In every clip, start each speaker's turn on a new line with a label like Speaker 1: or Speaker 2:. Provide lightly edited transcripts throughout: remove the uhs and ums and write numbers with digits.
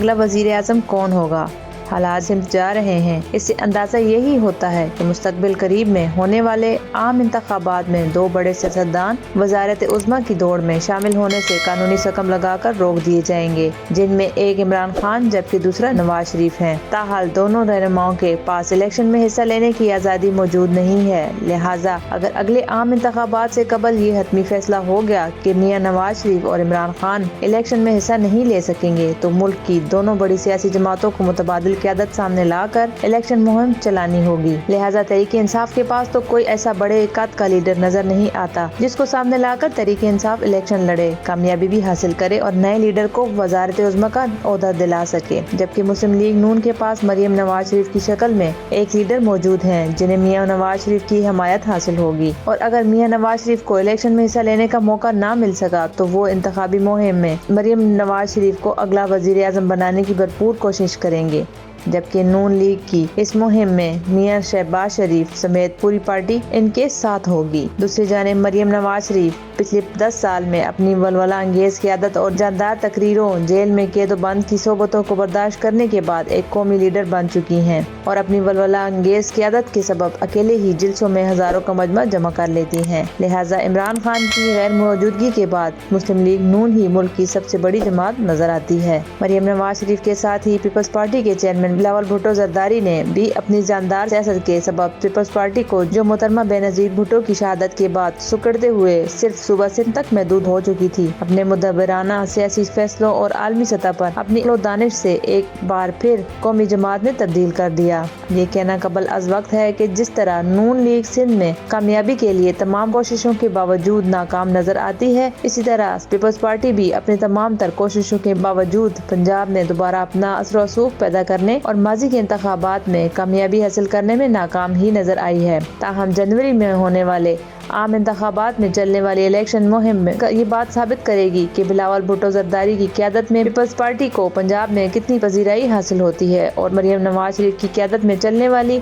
Speaker 1: اگلا وزیر اعظم کون ہوگا۔ حالات سمت جا رہے ہیں۔ اس سے اندازہ یہی ہوتا ہے کہ مستقبل قریب میں ہونے والے عام انتخابات میں دو بڑے سیاستدان وزارت عظمیٰ کی دوڑ میں شامل ہونے سے قانونی سکم لگا کر روک دیے جائیں گے، جن میں ایک عمران خان جبکہ دوسرا نواز شریف ہیں۔ تاحال دونوں رہنماؤں کے پاس الیکشن میں حصہ لینے کی آزادی موجود نہیں ہے، لہٰذا اگر اگلے عام انتخابات سے قبل یہ حتمی فیصلہ ہو گیا کہ میاں نواز شریف اور عمران خان الیکشن میں حصہ نہیں لے سکیں گے تو ملک کی دونوں بڑی سیاسی جماعتوں کو متبادل قیادت سامنے لا کر الیکشن مہم چلانی ہوگی۔ لہٰذا تحریک انصاف کے پاس تو کوئی ایسا بڑے قد کا لیڈر نظر نہیں آتا جس کو سامنے لا کر تحریک انصاف الیکشن لڑے، کامیابی بھی حاصل کرے اور نئے لیڈر کو وزارت عظمیٰ کا عہدہ دلا سکے، جبکہ مسلم لیگ نون کے پاس مریم نواز شریف کی شکل میں ایک لیڈر موجود ہیں جنہیں میاں نواز شریف کی حمایت حاصل ہوگی، اور اگر میاں نواز شریف کو الیکشن میں حصہ لینے کا موقع نہ مل سکا تو وہ انتخابی مہم میں مریم نواز شریف کو اگلا وزیر اعظم بنانے کی بھرپور کوشش کریں گے، جبکہ نون لیگ کی اس مہم میں میاں شہباز شریف سمیت پوری پارٹی ان کے ساتھ ہوگی۔ دوسری جانب مریم نواز شریف پچھلے 10 سال میں اپنی ولولہ انگیز قیادت اور جاندار تقریروں، جیل میں قید و بند کی صحبتوں کو برداشت کرنے کے بعد ایک قومی لیڈر بن چکی ہیں اور اپنی ولولہ انگیز قیادت کے سبب اکیلے ہی جلسوں میں ہزاروں کا مجمع جمع کر لیتی ہیں۔ لہٰذا عمران خان کی غیر موجودگی کے بعد مسلم لیگ نون ہی ملک کی سب سے بڑی جماعت نظر آتی ہے۔ مریم نواز شریف کے ساتھ ہی پیپلز پارٹی کے چیئرمین بلاول بھٹو زرداری نے بھی اپنی جاندار سیاست کے سبب پیپلز پارٹی کو، جو محترمہ بینظیر بھٹو کی شہادت کے بعد سکڑتے ہوئے صرف صوبہ سندھ تک محدود ہو چکی تھی، اپنے مدبرانہ سیاسی فیصلوں اور عالمی سطح پر اپنی علم و دانش سے ایک بار پھر قومی جماعت میں تبدیل کر دیا۔ یہ کہنا قبل از وقت ہے کہ جس طرح نون لیگ سندھ میں کامیابی کے لیے تمام کوششوں کے باوجود ناکام نظر آتی ہے، اسی طرح پیپلز پارٹی بھی اپنی تمام تر کوششوں کے باوجود پنجاب میں دوبارہ اپنا اثر و رسوخ پیدا کرنے اور ماضی کے انتخابات میں کامیابی حاصل کرنے میں ناکام ہی نظر آئی ہے۔ تاہم جنوری میں ہونے والے عام انتخابات میں چلنے والی الیکشن مہم میں یہ بات ثابت کرے گی کہ بلاول بھٹو زرداری کی قیادت میں پیپلز پارٹی کو پنجاب میں کتنی پذیرائی حاصل ہوتی ہے اور مریم نواز شریف کی قیادت میں چلنے والی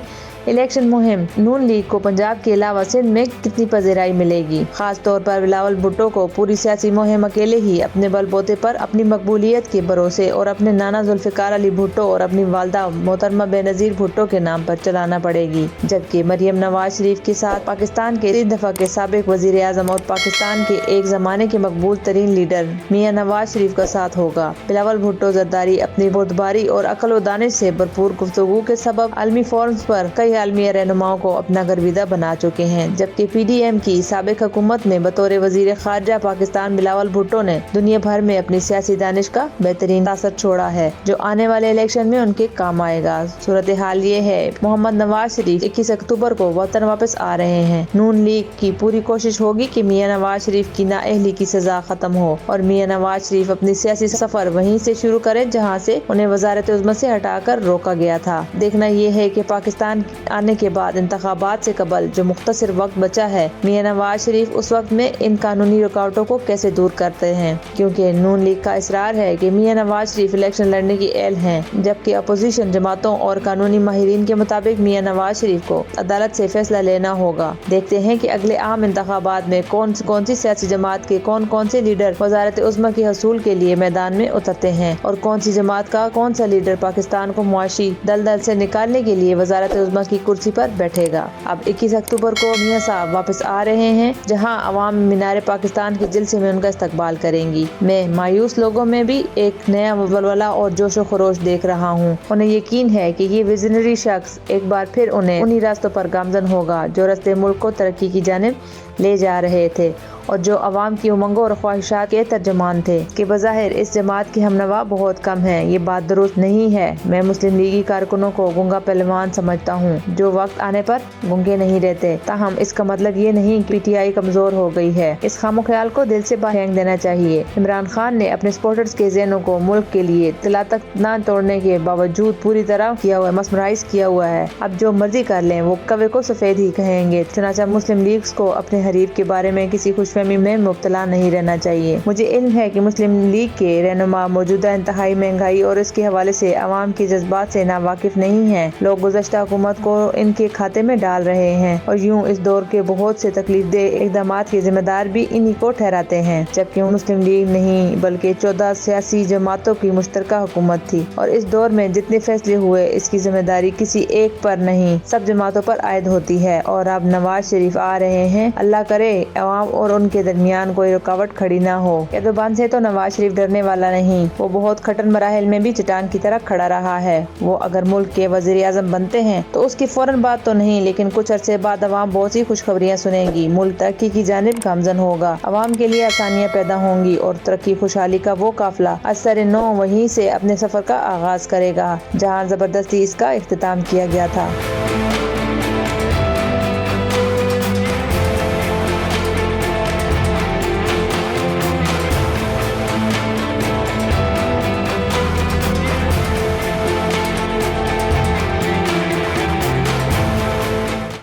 Speaker 1: الیکشن مہم نون لیگ کو پنجاب کے علاوہ سندھ میں کتنی پذیرائی ملے گی۔ خاص طور پر بلاول بھٹو کو پوری سیاسی مہم اکیلے ہی اپنے بل بوتے پر اپنی مقبولیت کے بھروسے اور اپنے نانا ذوالفقار علی بھٹو اور اپنی والدہ محترمہ بینظیر بھٹو کے نام پر چلانا پڑے گی، جبکہ مریم نواز شریف کے ساتھ پاکستان کے 3 دفعہ کے سابق وزیر اعظم اور پاکستان کے ایک زمانے کے مقبول ترین لیڈر میاں نواز شریف کا ساتھ ہوگا۔ بلاول بھٹو زرداری اپنی بردباری اور عقل و دانش سے بھرپور گفتگو کے سبب عالمی فورمز پر کئی عالمی رہنماؤں کو اپنا گرویدہ بنا چکے ہیں، جبکہ پی ڈی ایم کی سابق حکومت میں بطور وزیر خارجہ پاکستان بلاول بھٹو نے دنیا بھر میں اپنی سیاسی دانش کا بہترین اثر چھوڑا ہے، جو آنے والے الیکشن میں ان کے کام آئے گا۔ صورتحال یہ ہے محمد نواز شریف 21 اکتوبر کو وطن واپس آ رہے ہیں۔ نون لیگ کی پوری کوشش ہوگی کہ میاں نواز شریف کی نااہلی کی سزا ختم ہو اور میاں نواز شریف اپنی سیاسی سفر وہیں سے شروع کریں جہاں سے انہیں وزارت عظمیٰ سے ہٹا کر روکا گیا تھا۔ دیکھنا یہ ہے کہ پاکستان آنے کے بعد انتخابات سے قبل جو مختصر وقت بچا ہے، میاں نواز شریف اس وقت میں ان قانونی رکاوٹوں کو کیسے دور کرتے ہیں، کیونکہ نون لیگ کا اصرار ہے کہ میاں نواز شریف الیکشن لڑنے کی اہل ہیں، جبکہ اپوزیشن جماعتوں اور قانونی ماہرین کے مطابق میاں نواز شریف کو عدالت سے فیصلہ لینا ہوگا۔ دیکھتے ہیں کہ اگلے عام انتخابات میں کون سی سیاسی جماعت کے کون سے لیڈر وزارت عظمیٰ کے حصول کے لیے میدان میں اترتے ہیں اور کون سی جماعت کا کون سا لیڈر پاکستان کو معاشی دلدل سے نکالنے کے لیے وزارت عظمیٰ کی کرسی پر بیٹھے گا۔ اب 21 اکتوبر کو میاں صاحب واپس آ رہے ہیں، جہاں عوام مینار پاکستان کے جلسے میں ان کا استقبال کریں گی۔ میں مایوس لوگوں میں بھی ایک نیا ولولہ اور جوش و خروش دیکھ رہا ہوں۔ انہیں یقین ہے کہ یہ ویژنری شخص ایک بار پھر انہیں راستوں پر گامزن ہوگا جو راستے ملک کو ترقی کی جانب لے جا رہے تھے اور جو عوام کی امنگوں اور خواہشات کے ترجمان تھے کہ بظاہر اس جماعت کے ہمنوا بہت کم ہیں۔ یہ بات درست نہیں ہے۔ میں مسلم لیگی کارکنوں کو گنگا پہلوان سمجھتا ہوں جو وقت آنے پر گنگے نہیں رہتے، تاہم اس کا مطلب یہ نہیں کہ پی ٹی آئی کمزور ہو گئی ہے۔ اس خام خیال کو دل سے باہر پھینک دینا چاہیے۔ عمران خان نے اپنے سپورٹرز کے ذہنوں کو ملک کے لیے تلا تک نہ توڑنے کے باوجود پوری طرح مسمرائز کیا ہوا ہے۔ اب جو مرضی کر لیں، وہ کوے کو سفید ہی کہیں گے۔ چنانچہ مسلم لیگز کو اپنے حریف کے بارے میں کسی خوش فہمی میں مبتلا نہیں رہنا چاہیے۔ مجھے علم ہے کہ مسلم لیگ کے رہنما موجودہ انتہائی مہنگائی اور اس کے حوالے سے عوام کے جذبات سے ناواقف نہیں ہیں۔ لوگ گزشتہ حکومت کو ان کے کھاتے میں ڈال رہے ہیں اور یوں اس دور کے بہت سے تکلیف دہ اقدامات کے ذمہ دار بھی انہی کو ٹھہراتے ہیں، جبکہ مسلم لیگ نہیں بلکہ 14 سیاسی جماعتوں کی مشترکہ حکومت تھی اور اس دور میں جتنے فیصلے ہوئے اس کی ذمہ داری کسی ایک پر نہیں، سب جماعتوں پر عائد ہوتی ہے۔ اور اب نواز شریف آ رہے ہیں، اللہ کرے عوام اور ان کے درمیان کوئی رکاوٹ کھڑی نہ ہو۔ ایردوان سے تو نواز شریف ڈرنے والا نہیں، وہ بہت کٹھن مراحل میں بھی چٹان کی طرح کھڑا رہا ہے۔ وہ اگر ملک کے وزیر اعظم بنتے ہیں تو اس کی فوراً بات تو نہیں، لیکن کچھ عرصے بعد عوام بہت سی خوشخبریاں سنے گی، ملک ترقی کی جانب گامزن ہوگا، عوام کے لیے آسانیاں پیدا ہوں گی اور ترقی خوشحالی کا وہ قافلہ اثر نو وہیں سے اپنے سفر کا آغاز کرے گا جہاں زبردستی اس کا اختتام کیا گیا تھا۔